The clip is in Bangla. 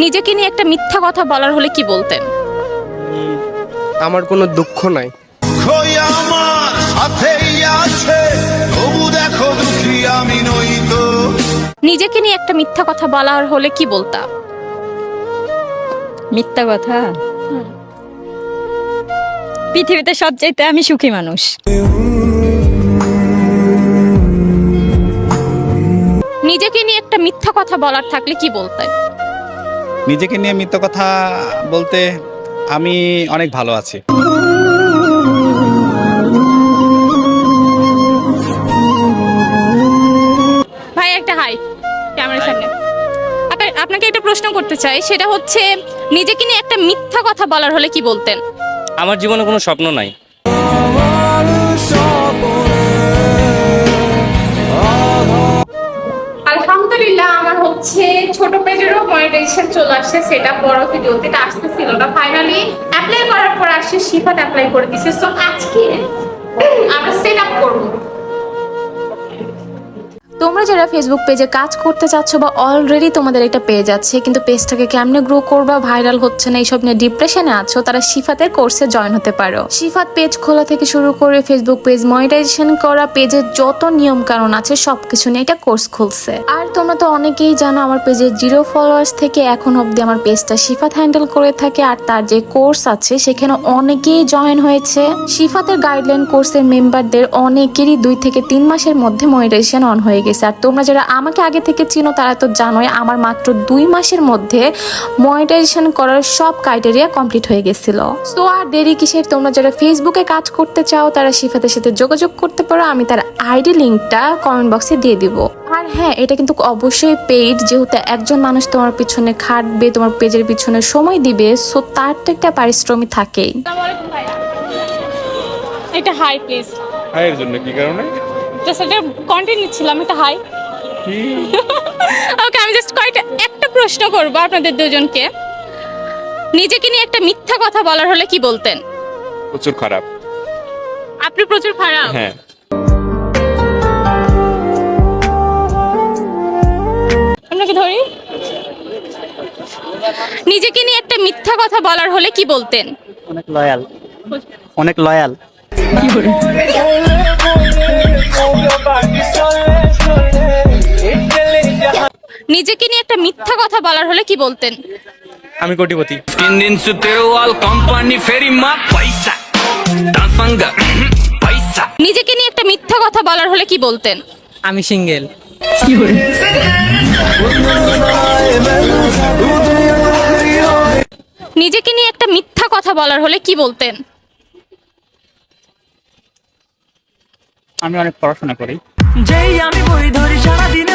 নিজেকে নিয়ে একটা মিথ্যা কথা বলার হলে কি বলতেন? আমার কোনো দুঃখ নাই। দুঃখই আমার সাথেই আছে, তবু দেখো দুঃখী আমি নই তো। নিজেকে নিয়ে একটা মিথ্যা কথা বলার হলে কি বলতা? মিথ্যা কথা, পৃথিবীতে সবচাইতে আমি সুখী মানুষ। নিজেকে নিয়ে একটা মিথ্যা কথা বলার থাকলে কি বলতেন? নিজেকে নিয়ে মিথ্যা কথা বলতে আমি অনেক ভালো আছি। ভাই একটা হাই ক্যামেরার সামনে। আপনাকে একটা প্রশ্ন করতে চাই, সেটা হচ্ছে নিজেকে নিয়ে একটা মিথ্যা কথা বলার হলে কি বলতেন? আমার জীবনে কোনো স্বপ্ন নাই। আলহামদুলিল্লাহ, আমার হচ্ছে ছোট পেজেরও মনিটাইজেশন চলে আসছে। সেটা বড় ভিডিওতে এটা আসতেছিল না, ফাইনালি অ্যাপ্লাই করার পর আসছে, শিফাত অ্যাপ্লাই করে দিয়েছে। সো আজকে আমরা সেট আপ করব। তোমরা যারা ফেসবুক পেজে কাজ করতে চাচ্ছ বা অলরেডি তোমাদের একটা পেজ আছে কিন্তু পেজটাকে কেমনে গ্রো করবা, ভাইরাল হচ্ছে না, এইসব নিয়ে ডিপ্রেশনে আছো, তারা শিফাতের কোর্সে জয়েন হতে পারো। শিফাত পেজ খোলা থেকে শুরু করে ফেসবুক পেজ মনিটাইজেশন করা, পেজের যত নিয়ম কানুন আছে সবকিছু নিয়ে এটা কোর্স খুলছে। আর তোমরা তো অনেকেই জানো আমার পেজের 0 ফলোয়ার্স থেকে এখন অব্দি আমার পেজটা শিফাত হ্যান্ডেল করে থাকে। আর তার যে কোর্স আছে সেখানে অনেকেই জয়েন হয়েছে। শিফাতের গাইডলাইন কোর্সের মেম্বারদের অনেকেরই 2 থেকে 3 মাসের মধ্যে মনিটাইজেশন অন হয়ে গেছে। আর তোমরা যারা আমাকে আগে থেকে চিনো তারা তো জানোই আমার মাত্র 2 মাসের মধ্যে মনিটাইজেশন করার সব ক্রাইটেরিয়া কমপ্লিট হয়ে গেছিল। সো আর দেরি কিসের, তোমরা যারা ফেসবুকে কাজ করতে চাও তারা শিফাতের সাথে যোগাযোগ করতে পারো। আমি তার আইডি লিংকটা কমেন্ট বক্সে দিয়ে দিব। আর হ্যাঁ, এটা কিন্তু অবশ্যই পেইড, যেহেতু একজন মানুষ তোমার পিছনে খাটবে, তোমার পেজের পিছনে সময় দিবে, সো তার তো একটা পারিশ্রমিক থাকেই। এটা হাই প্লিজ। এর জন্য কি কারণে? জাস্ট এটা কন্টেন্ট নিচ্ছিলাম, এটা হাই। ওকে, আমি জাস্ট একটা প্রশ্ন করব আপনাদের দুজনকে। নিজেকে নিয়ে একটা মিথ্যা কথা বলার হলে কি বলতেন? প্রচুর খারাপ। আপনি প্রচুর খারাপ? হ্যাঁ। আপনাকে ধরি। নিজেকে নিয়ে একটা মিথ্যা কথা বলার হলে কি বলতেন? অনেক লয়াল, অনেক লয়াল। নিজেকে নিয়ে একটা মিথ্যা কথা বলার হলে কি বলতেন? আমি কোটিপতি। Indian Suterwal Company Ferry Ma Paisa Dansanga Paisa। নিজেকে নিয়ে একটা মিথ্যা কথা বলার হলে কি বলতেন? আমি সিঙ্গেল। নিজেকে নিয়ে একটা মিথ্যা কথা বলার হলে কি বলতেন? আমি অনেক পড়াশোনা করি। যেই আমি বই ধরি সারা দিনে